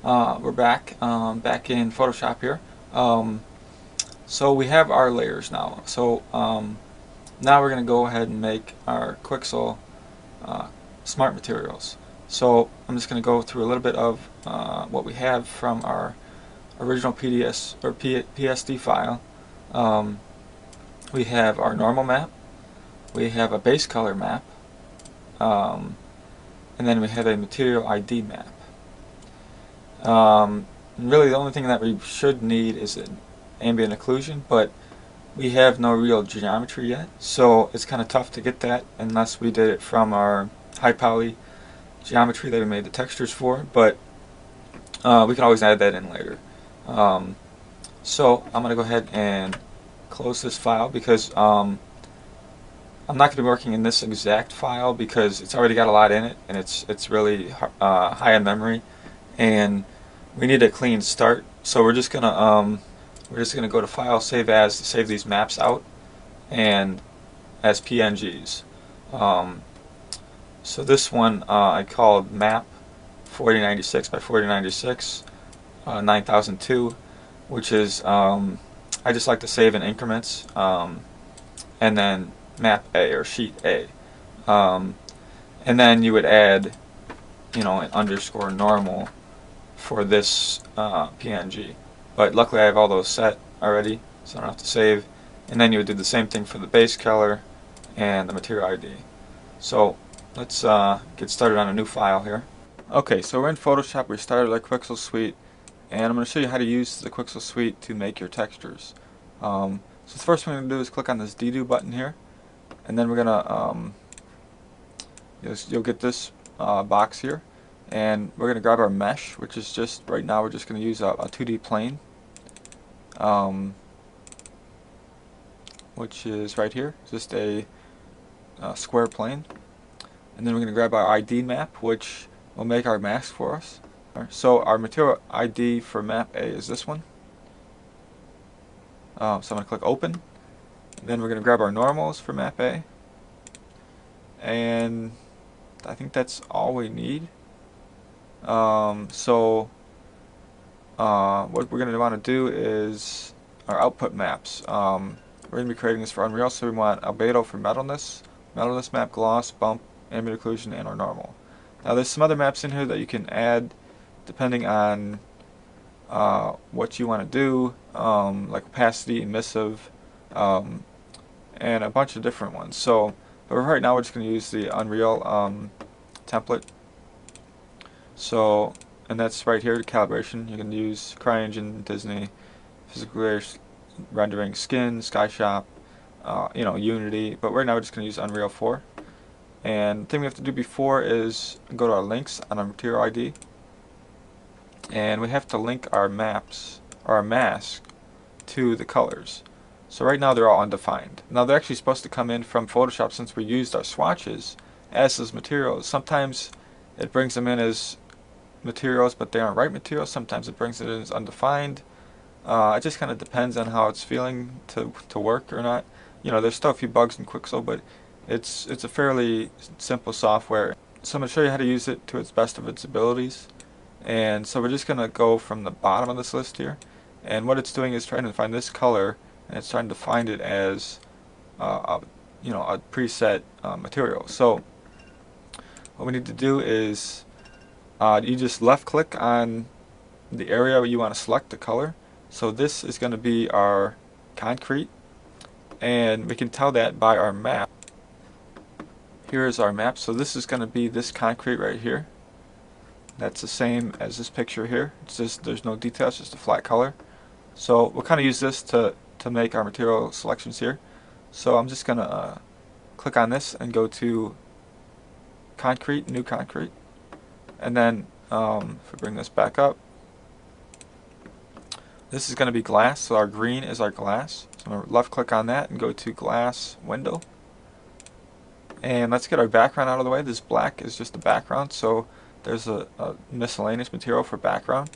We're back in Photoshop here. So we have our layers now. Now we're going to go ahead and make our Quixel smart materials. So I'm just going to go through a little bit of what we have from our original PDS or PSD file. Um, we have our normal map. We have a base color map. Um, and then we have a material ID map. Really, the only thing that we should need is an ambient occlusion, but we have no real geometry yet, so it's kind of tough to get that unless we did it from our high poly geometry that we made the textures for, but we can always add that in later. Um, so I'm going to go ahead and close this file because I'm not going to be working in this exact file because it's already got a lot in it and it's really high in memory, and we need a clean start. So we're just gonna go to File, Save As, to save these maps out, and as PNGs. Um, so this one I called Map 4096 by 4096 9002, which is I just like to save in increments, and then Map A or Sheet A, um, and then you would add, an underscore normal for this PNG. But luckily I have all those set already, so I don't have to save. And then you would do the same thing for the base color and the material ID. So let's get started on a new file here. Okay, so we're in Photoshop. We started our Quixel Suite, and I'm going to show you how to use the Quixel Suite to make your textures. So the first thing we're going to do is click on this Dedo button here, and then we're going to you'll get this box here, and we're going to grab our mesh, which is just right now we're just going to use a 2D plane, which is right here, just a square plane. And then we're going to grab our ID map, which will make our mask for us. So our material ID for map A is this one. So I'm going to click open. Then we're going to grab our normals for map A, and I think that's all we need. What we're going to want to do is our output maps. We're going to be creating this for Unreal, so we want albedo for metalness, metalness map, gloss, bump, ambient occlusion, and our normal. Now there's some other maps in here that you can add depending on what you want to do, like opacity, emissive, and a bunch of different ones. So, but right now we're just going to use the Unreal template. So, and that's right here, calibration. You can use CryEngine, Disney, physical layers, rendering, skin, SkyShop, Unity. But right now we're just going to use Unreal 4. And the thing we have to do before is go to our links on our material ID, and we have to link our maps, or our mask, to the colors. So right now they're all undefined. Now they're actually supposed to come in from Photoshop since we used our swatches as those materials. Sometimes it brings them in as materials, but they aren't right materials. Sometimes it brings it in as undefined. It just kind of depends on how it's feeling to work or not. There's still a few bugs in Quixel, but it's a fairly simple software. So I'm going to show you how to use it to its best of its abilities. And so we're just going to go from the bottom of this list here, and what it's doing is trying to find this color, and it's trying to find it as a preset material. So what we need to do is you just left click on the area where you want to select the color. So this is going to be our concrete, and we can tell that by our map. Here is our map. So this is going to be this concrete right here. That's the same as this picture here. It's just there's no details, just a flat color. So we'll kind of use this to make our material selections here. So I'm just going to click on this and go to concrete, new concrete, and then if we bring this back up, this is going to be glass. So our green is our glass. So I'm going to left click on that and go to glass window, and let's get our background out of the way. This black is just the background, so there's a miscellaneous material for background.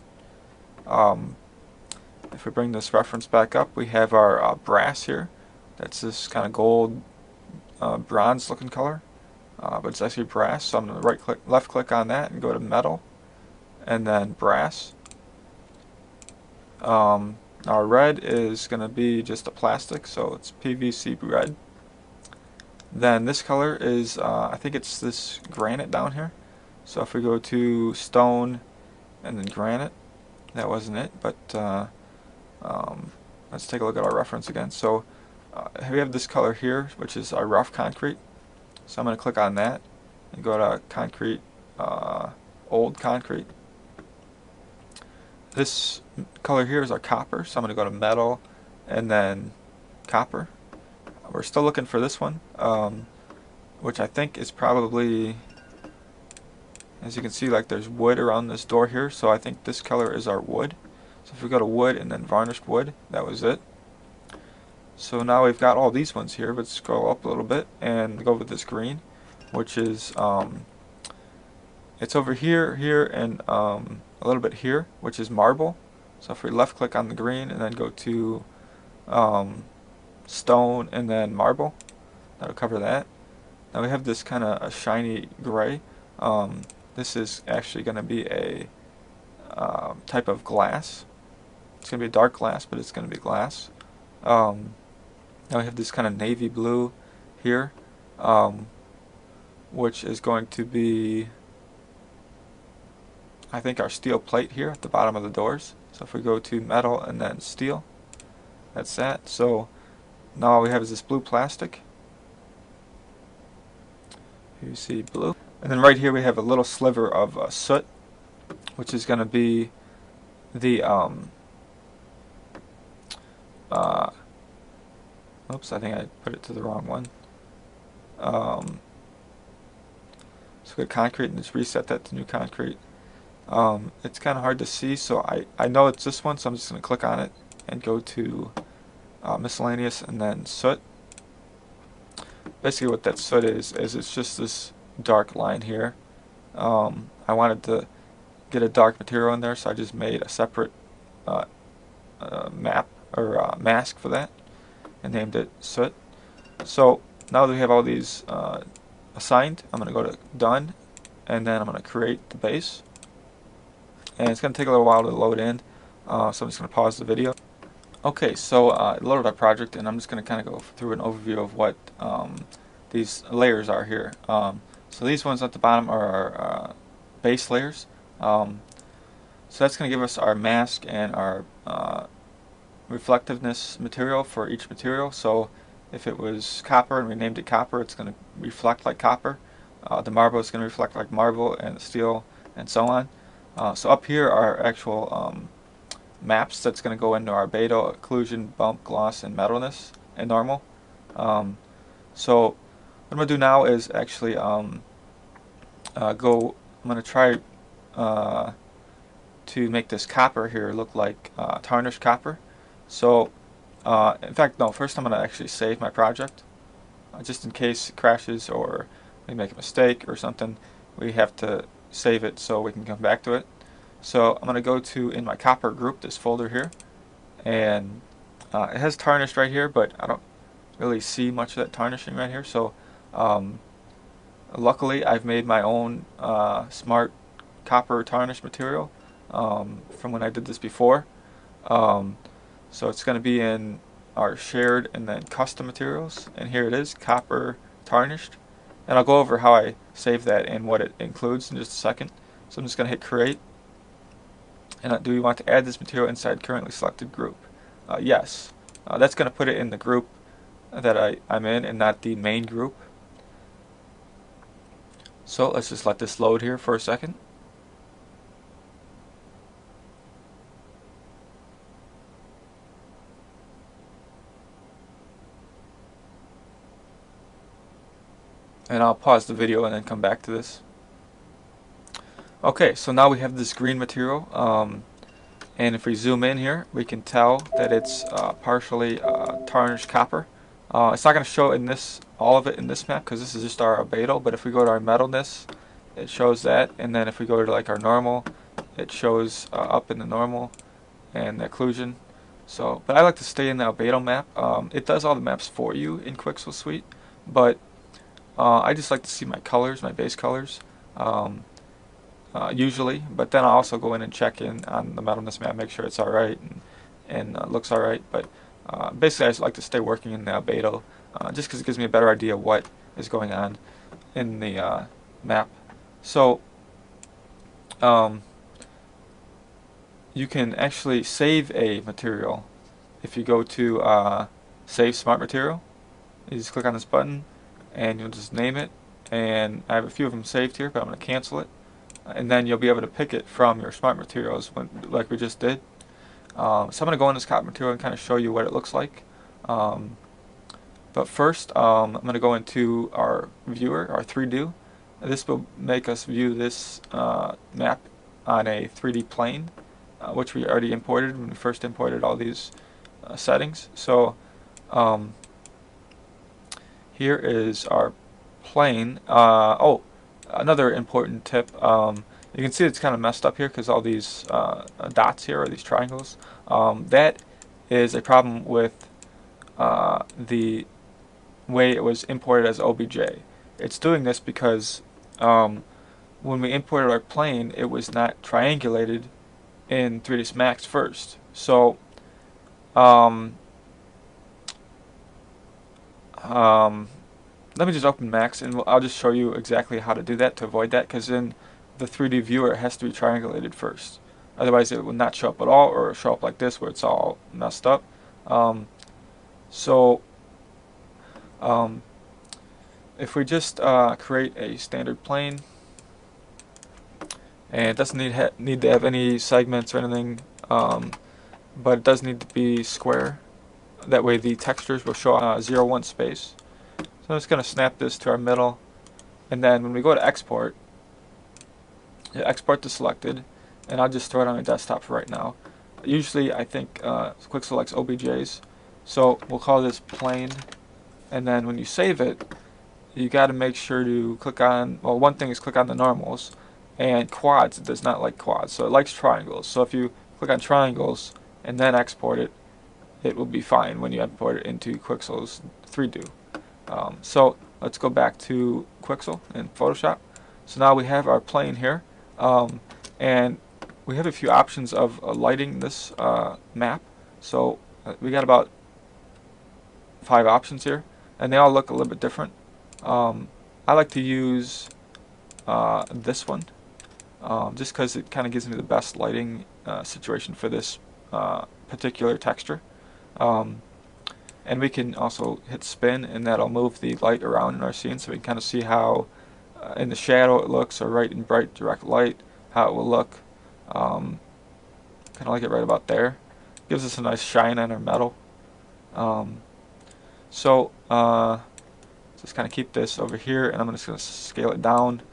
If we bring this reference back up, we have our brass here. That's this kind of gold bronze looking color, but it's actually brass. So I'm going to left click on that and go to metal, and then brass. Our red is going to be just a plastic, so it's PVC red. Then this color is, I think it's this granite down here. So if we go to stone and then granite, that wasn't it, but let's take a look at our reference again. So we have this color here, which is our rough concrete. So I'm going to click on that and go to concrete, old concrete. This color here is our copper, so I'm going to go to metal and then copper. We're still looking for this one, which I think is probably, as you can see, like there's wood around this door here, so I think this color is our wood. So if we go to wood and then varnished wood, that was it. So now we've got all these ones here, but scroll up a little bit and go with this green, which is, it's over here, here, and a little bit here, which is marble. So if we left click on the green and then go to stone and then marble, that'll cover that. Now we have this kind of a shiny gray. This is actually going to be a type of glass. It's going to be a dark glass, but it's going to be glass. Now we have this kind of navy blue here, which is going to be, I think, our steel plate here at the bottom of the doors. So if we go to metal and then steel, that's that. So now all we have is this blue plastic. You see blue. And then right here we have a little sliver of soot, which is going to be the, oops, I think I put it to the wrong one. So go to concrete and just reset that to new concrete. It's kind of hard to see, so I know it's this one, so I'm just going to click on it and go to miscellaneous and then soot. Basically what that soot is it's just this dark line here. I wanted to get a dark material in there, so I just made a separate map or mask for that and named it soot. So now that we have all these assigned, I'm going to go to done, and then I'm going to create the base. And it's going to take a little while to load in, so I'm just going to pause the video. Okay, so it loaded our project, and I'm just going to kind of go through an overview of what these layers are here. So these ones at the bottom are our base layers. So that's going to give us our mask and our reflectiveness material for each material. So if it was copper and we named it copper, it's going to reflect like copper. The marble is going to reflect like marble, and the steel, and so on. So up here are actual maps that's going to go into our beta, occlusion, bump, gloss, and metalness, and normal. So what I'm going to do now is actually I'm going to try to make this copper here look like tarnished copper. So in fact, no, first I'm going to actually save my project, just in case it crashes or we make a mistake or something. We have to save it so we can come back to it. So I'm going to go to, in my copper group, this folder here, and it has tarnished right here, but I don't really see much of that tarnishing right here. So luckily I've made my own smart copper tarnish material from when I did this before. So it's going to be in our shared and then custom materials, and here it is, copper tarnished. And I'll go over how I save that and what it includes in just a second. So I'm just going to hit create. And do we want to add this material inside currently selected group? Yes. That's going to put it in the group that I'm in and not the main group. So let's just let this load here for a second. And I'll pause the video and then come back to this. Okay, so now we have this green material, and if we zoom in here, we can tell that it's partially tarnished copper. It's not going to show in this all of it in this map because this is just our albedo, but if we go to our metalness, it shows that, and then if we go to like our normal, it shows up in the normal and the occlusion. So, but I like to stay in the albedo map. It does all the maps for you in Quixel Suite, but I just like to see my colors, my base colors. Usually, but then I'll also go in and check in on the metalness map, make sure it's alright, and and looks alright, but basically I just like to stay working in the albedo just because it gives me a better idea of what is going on in the map. So you can actually save a material if you go to Save Smart Material. You just click on this button and you'll just name it, and I have a few of them saved here, but I'm going to cancel it, and then you'll be able to pick it from your smart materials like we just did. So I'm going to go in this copy material and kind of show you what it looks like. But first I'm going to go into our viewer, our 3D. This will make us view this map on a 3D plane, which we already imported when we first imported all these settings. So here is our plane. Oh, another important tip. You can see it's kind of messed up here because all these dots here, or these triangles. That is a problem with the way it was imported as OBJ. It's doing this because when we imported our plane, it was not triangulated in 3ds Max first. So let me just open Max and I'll just show you exactly how to do that to avoid that, because in the 3D viewer it has to be triangulated first. Otherwise it will not show up at all, or show up like this where it's all messed up. If we just create a standard plane, and it doesn't need to have any segments or anything, but it does need to be square. That way the textures will show 0, 1 space. So I'm just going to snap this to our middle, and then when we go to export, export to selected, and I'll just throw it on my desktop for right now. Usually I think quick selects OBJs, so we'll call this plane, and then when you save it, you got to make sure to click on, well, one thing is click on the normals, and quads, it does not like quads, so it likes triangles. So if you click on triangles and then export it, it will be fine when you import it into Quixel's 3D. So let's go back to Quixel in Photoshop. So now we have our plane here, and we have a few options of lighting this map. So we got about 5 options here, and they all look a little bit different. I like to use this one just because it kind of gives me the best lighting situation for this particular texture. And we can also hit spin, and that'll move the light around in our scene, so we can kind of see how in the shadow it looks, or right in bright direct light how it will look. Kind of like it right about there. Gives us a nice shine on our metal. Just kind of keep this over here, and I'm just going to scale it down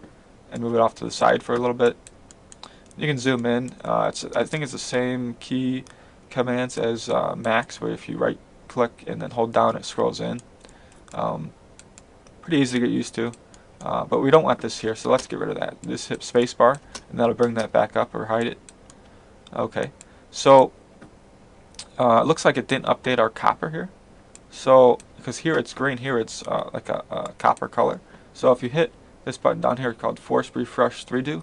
and move it off to the side for a little bit. You can zoom in. I think it's the same key commands as Max, where if you right click and then hold down, it scrolls in. Pretty easy to get used to, but we don't want this here, so let's get rid of that. Just hit spacebar, and that'll bring that back up or hide it. Okay, so it looks like it didn't update our copper here. So because here it's green, here it's like a copper color. So if you hit this button down here called Force Refresh 3D,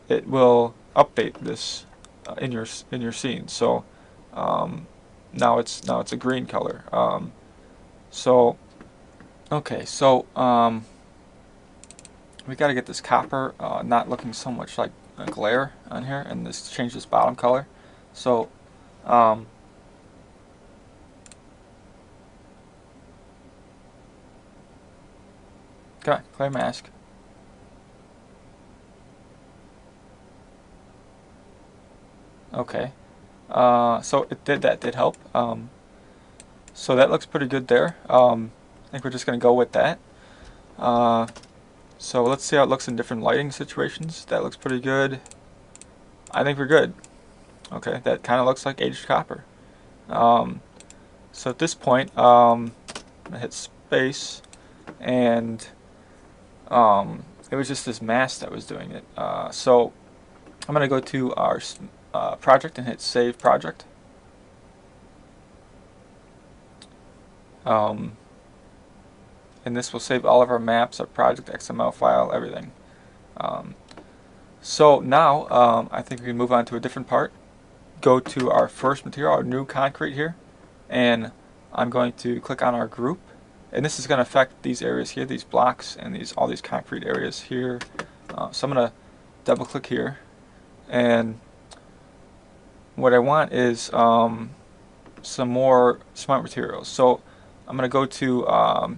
it will update this in your scene. So now it's a green color. Okay, so we got to get this copper not looking so much like a glare on here, and this change this bottom color. So okay, clear mask. Okay, so that did help. So that looks pretty good there. I think we're just going to go with that. So let's see how it looks in different lighting situations. That looks pretty good. I think we're good. Okay, that kind of looks like aged copper. So at this point, I'm going to hit space, and it was just this mask that was doing it. So I'm going to go to our project and hit Save Project. And this will save all of our maps, our project XML file, everything. So now I think we can move on to a different part. go to our first material, our new concrete here, and I'm going to click on our group, and this is going to affect these areas here, these blocks and all these concrete areas here. So I'm going to double click here, and what I want is some more smart materials. So I'm going to go to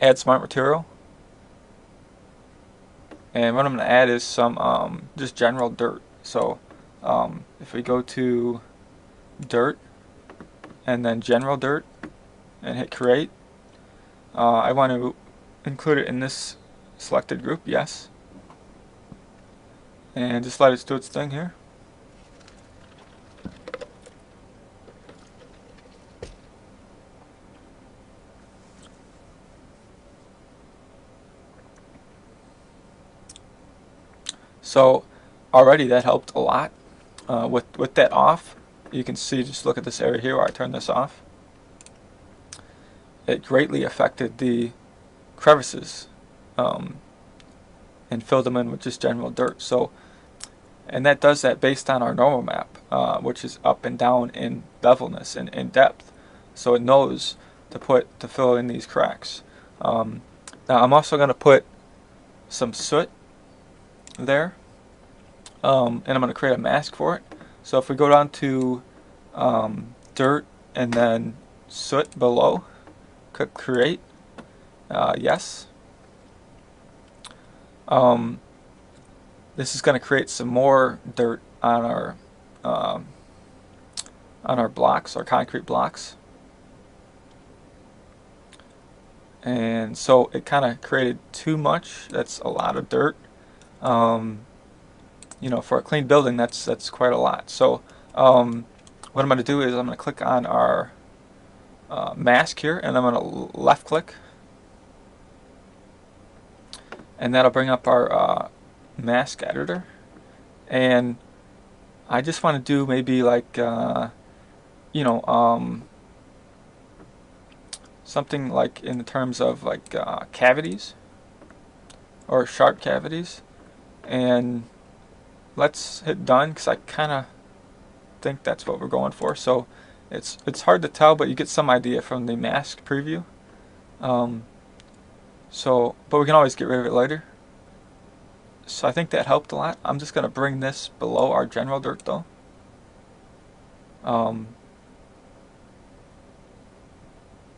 add smart material, and what I'm going to add is some just general dirt. So if we go to dirt and then general dirt and hit create, I want to include it in this selected group, yes, and just let it do its thing here. So already that helped a lot. With that off, you can see, just look at this area here where I turned this off. It greatly affected the crevices and filled them in with just general dirt. So, and that does that based on our normal map, which is up and down in bevelness and in depth. So it knows to fill in these cracks. Now I'm also going to put some soot there, and I'm going to create a mask for it. So if we go down to dirt and then soot below, click create, yes. This is going to create some more dirt on our blocks, our concrete blocks, and so it kind of created too much. That's a lot of dirt. You know, for a clean building, that's quite a lot. So what I'm going to do is I'm going to click on our mask here, and I'm going to left click, and that'll bring up our mask editor. And I just want to do maybe like you know, something like in the terms of like cavities or sharp cavities, and let's hit done, because I kind of think that's what we're going for. So it's hard to tell, but you get some idea from the mask preview. But we can always get rid of it later. So I think that helped a lot. I'm just going to bring this below our general dirt though.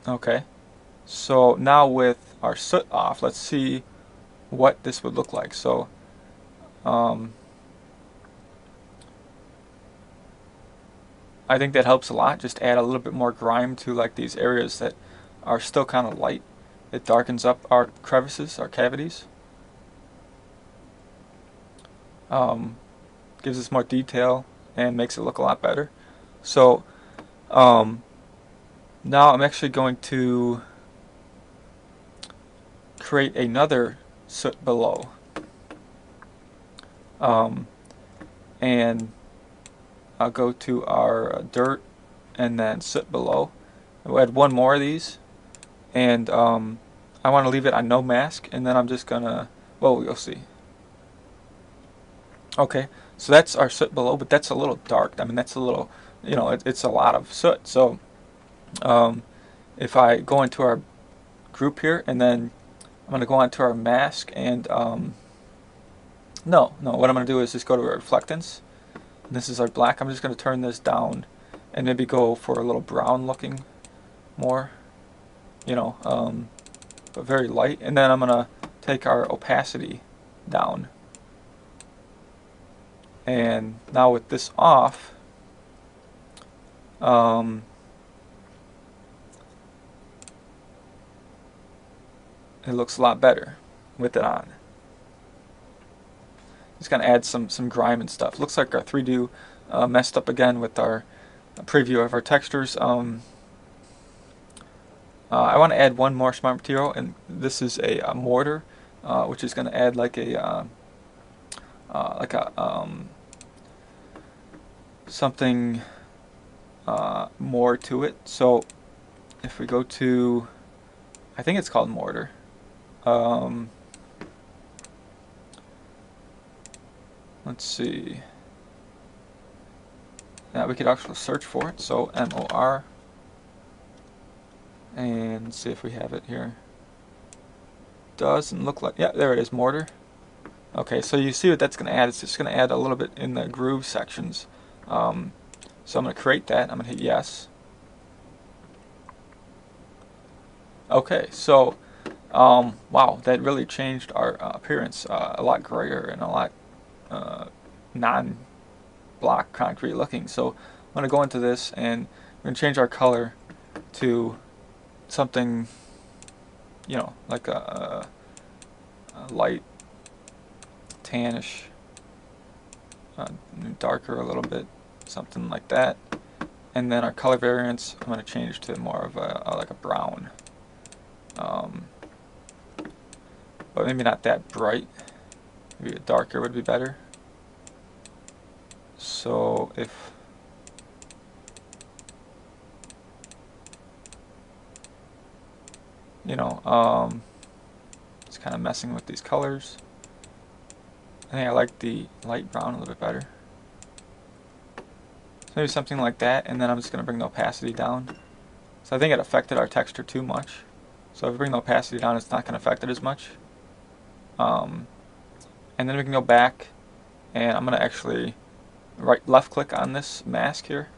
Okay, so now with our soot off, let's see what this would look like. So I think that helps a lot. Just add a little bit more grime to like these areas that are still kind of light. It darkens up our crevices, our cavities. Gives us more detail and makes it look a lot better. So now I'm actually going to create another soot below. And I'll go to our dirt and then soot below. We'll add one more of these, and I want to leave it on no mask, and then I'm just gonna, well, you'll see. Okay, so that's our soot below, but that's a little dark. I mean, that's a little, you know, it's a lot of soot. So if I go into our group here, and then I'm going to go onto our mask, and no, what I'm going to do is just go to our reflectance. And this is our black. I'm just going to turn this down and maybe go for a little brown looking more, you know, but very light. And then I'm going to take our opacity down. And now with this off, it looks a lot better with it on. Just gonna add some grime and stuff. Looks like our 3D messed up again with our preview of our textures. I want to add one more smart material, and this is a mortar, which is going to add like a something more to it. So if we go to, I think it's called mortar. Let's see. we could actually search for it. So MOR, and see if we have it here. Doesn't look like, yeah, there it is, Mortar. Okay, so you see what that's going to add. It's just going to add a little bit in the groove sections. So I'm going to create that. I'm going to hit yes. Okay, so wow, that really changed our appearance. A lot grayer and a lot non-block concrete looking. So I'm going to go into this and we're going to change our color to something, you know, like a light tannish, darker a little bit, something like that. And then our color variance, I'm going to change to more of like a brown, but maybe not that bright. Maybe a darker would be better. So if you know, it's kind of messing with these colors. I think I like the light brown a little bit better. So maybe something like that, and then I'm just going to bring the opacity down. So I think it affected our texture too much. So if we bring the opacity down, it's not going to affect it as much. And then we can go back, and I'm going to actually left click on this mask here,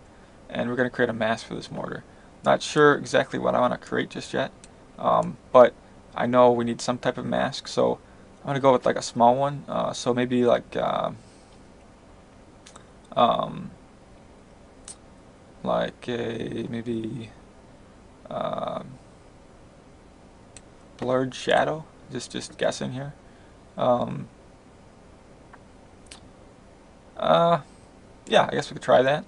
and we're going to create a mask for this mortar. Not sure exactly what I want to create just yet, but I know we need some type of mask, so I'm going to go with like a small one. So maybe like a maybe blurred shadow. Just guessing here. Yeah, I guess we could try that.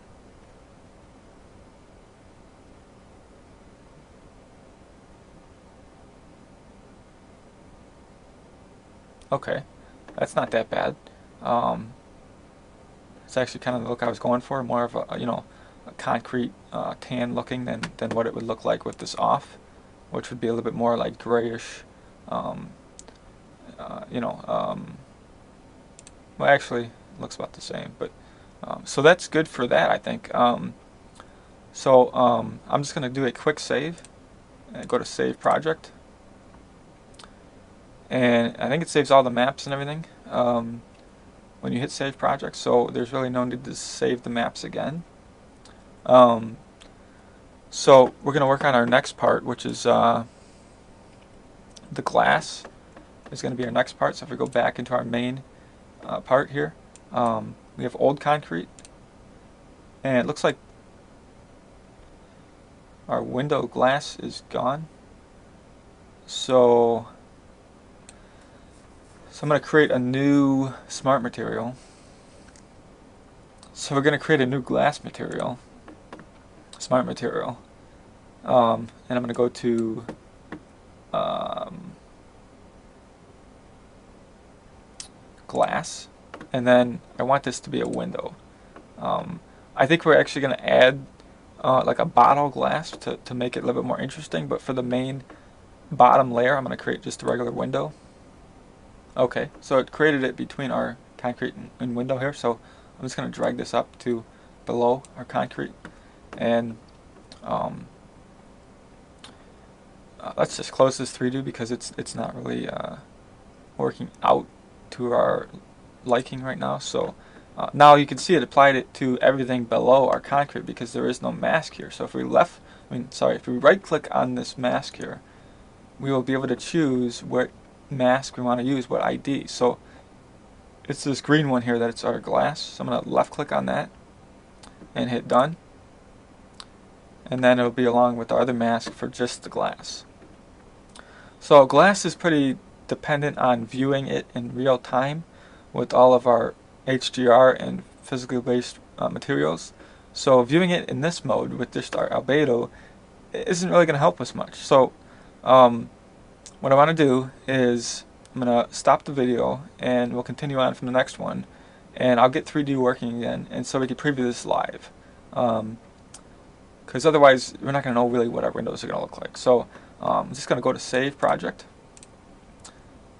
Okay, that's not that bad. It's actually kind of the look I was going for, more of a, you know, a concrete tan looking than what it would look like with this off, which would be a little bit more like grayish. You know, well, actually, it looks about the same, but so that's good for that, I think. So I'm just going to do a quick save and go to Save Project, and I think it saves all the maps and everything when you hit Save Project. So there's really no need to save the maps again. So we're going to work on our next part, which is the glass is going to be our next part. So if we go back into our main part here, we have old concrete, and it looks like our window glass is gone. So I'm going to create a new smart material. So we're going to create a new glass material, smart material, and I'm going to go to glass, and then I want this to be a window. I think we're actually going to add like a bottle glass to make it a little bit more interesting, but for the main bottom layer I'm going to create just a regular window. Okay, so it created it between our concrete and window here, so I'm just going to drag this up to below our concrete, and let's just close this 3D because it's not really working out to our liking right now. So now you can see it applied it to everything below our concrete because there is no mask here. So if we if we right click on this mask here, we will be able to choose what mask we want to use, what ID. So it's this green one here that it's our glass. So I'm going to left click on that and hit done, and then it'll be along with the other mask for just the glass. So glass is pretty dependent on viewing it in real time with all of our HDR and physically based materials. So viewing it in this mode with just our albedo isn't really going to help us much. So what I want to do is I'm going to stop the video and we'll continue on from the next one, and I'll get 3D working again, and so we can preview this live, because otherwise we're not going to know really what our windows are going to look like. So I'm just going to go to Save Project,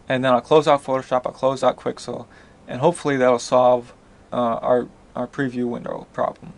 and then I'll close out Photoshop, I'll close out Quixel, and hopefully that'll solve our preview window problem.